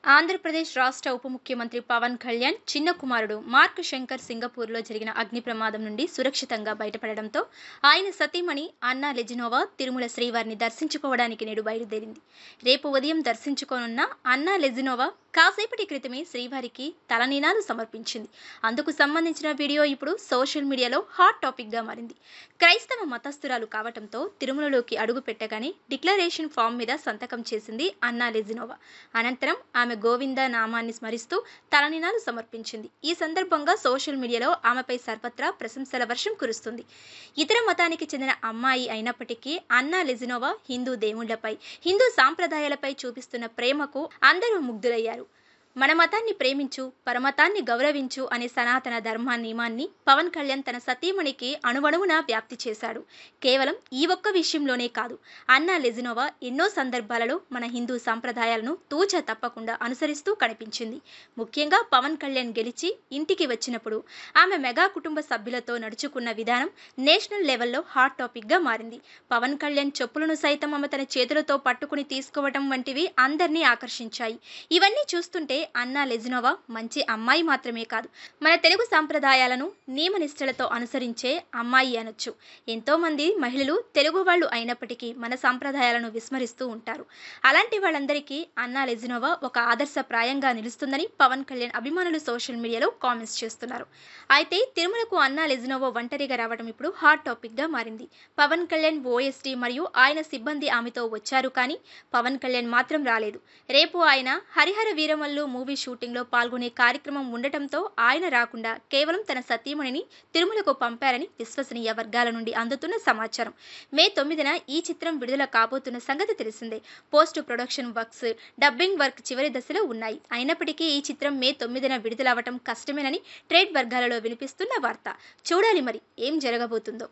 ఆంధ్రప్రదేశ్ రాష్ట్ర ఉప ముఖ్యమంత్రి పవన్ కళ్యాణ్ చిన్న కుమారుడు మార్క్ శంకర్ సింగపూర్లో జరిగిన అగ్ని ప్రమాదం నుండి సురక్షితంగా బయటపడడంతో ఆయన సతీమణి అన్నా లెజినోవా తిరుమల శ్రీవారిని దర్శించుకోవడానికి నేడు బయలుదేరింది. రేపు ఉదయం దర్శించుకోనున్న అన్నా లెజినోవా కాసేపటి క్రితమే శ్రీవారికి తలనీలాలు సమర్పించింది. అందుకు సంబంధించిన వీడియో ఇప్పుడు సోషల్ మీడియాలో హాట్ టాపిక్ గా మారింది. క్రైస్తవ మతస్థురాలు కావటంతో తిరుమలలోకి అడుగు పెట్టగానే డిక్లరేషన్ ఫామ్ మీద సంతకం చేసింది అన్నా లెజినోవా. అనంతరం ఆమె గోవింద నామాన్ని స్మరిస్తూ తలనీలాలు సమర్పించింది. ఈ సందర్భంగా సోషల్ మీడియాలో ఆమెపై సర్వత్రా ప్రశంసల వర్షం కురుస్తుంది. ఇతర మతానికి చెందిన అమ్మాయి అయినప్పటికీ అన్నా లెజినోవా హిందూ దేవుళ్లపై, హిందూ సాంప్రదాయాలపై చూపిస్తున్న ప్రేమకు అందరూ ముగ్ధులయ్యారు. మన మతాన్ని ప్రేమించు, పరమతాన్ని గౌరవించు అనే సనాతన ధర్మ నియమాన్ని పవన్ కళ్యాణ్ తన సతీమణికి అణువణువున వ్యాప్తి చేశాడు. కేవలం ఈ ఒక్క విషయంలోనే కాదు, అన్నా లెజినోవా ఎన్నో సందర్భాలలో మన హిందూ సంప్రదాయాలను తూచ తప్పకుండా అనుసరిస్తూ కనిపించింది. ముఖ్యంగా పవన్ కళ్యాణ్ గెలిచి ఇంటికి వచ్చినప్పుడు ఆమె మెగా కుటుంబ సభ్యులతో నడుచుకున్న విధానం నేషనల్ లెవెల్లో హాట్ టాపిక్ గా మారింది. పవన్ కళ్యాణ్ చెప్పులను సైతం ఆమె తన చేతులతో పట్టుకుని తీసుకోవటం వంటివి అందరినీ ఆకర్షించాయి. ఇవన్నీ చూస్తుంటే అన్నా లెజినోవా మంచి అమ్మాయి మాత్రమే కాదు, మన తెలుగు సాంప్రదాయాలను నియమనిష్టలతో అనుసరించే అమ్మాయి అనొచ్చు. ఎంతో మంది మహిళలు తెలుగు వాళ్ళు అయినప్పటికీ మన సాంప్రదాయాలను విస్మరిస్తూ ఉంటారు. అలాంటి వాళ్ళందరికీ అన్నా లెజినోవా ఒక ఆదర్శప్రాయంగా నిలుస్తుందని పవన్ కళ్యాణ్ అభిమానులు సోషల్ మీడియాలో కామెంట్స్ చేస్తున్నారు. అయితే తిరుమలకు అన్నా లెజినోవా ఒంటరిగా రావడం ఇప్పుడు హాట్ టాపిక్ గా మారింది. పవన్ కళ్యాణ్ ఓఎస్టీ మరియు ఆయన సిబ్బంది ఆమెతో వచ్చారు, కానీ పవన్ కళ్యాణ్ మాత్రం రాలేదు. రేపు ఆయన హరిహర వీరమల్లు మూవీ షూటింగ్ లో పాల్గొనే కార్యక్రమం ఉండటంతో ఆయన రాకుండా కేవలం తన సతీమణిని తిరుమలకు పంపారని విశ్వసనీయ వర్గాల నుండి అందుతున్న సమాచారం. మే 9న ఈ చిత్రం విడుదల కాబోతున్న సంగతి తెలిసిందే. Post production works, dubbing work చివరి దశలో ఉన్నాయి. అయినప్పటికీ ఈ చిత్రం మే 9న విడుదలవటం కష్టమేనని ట్రేడ్ వర్గాలలో వినిపిస్తున్న వార్త. చూడాలి మరి ఏం జరగబోతుందో.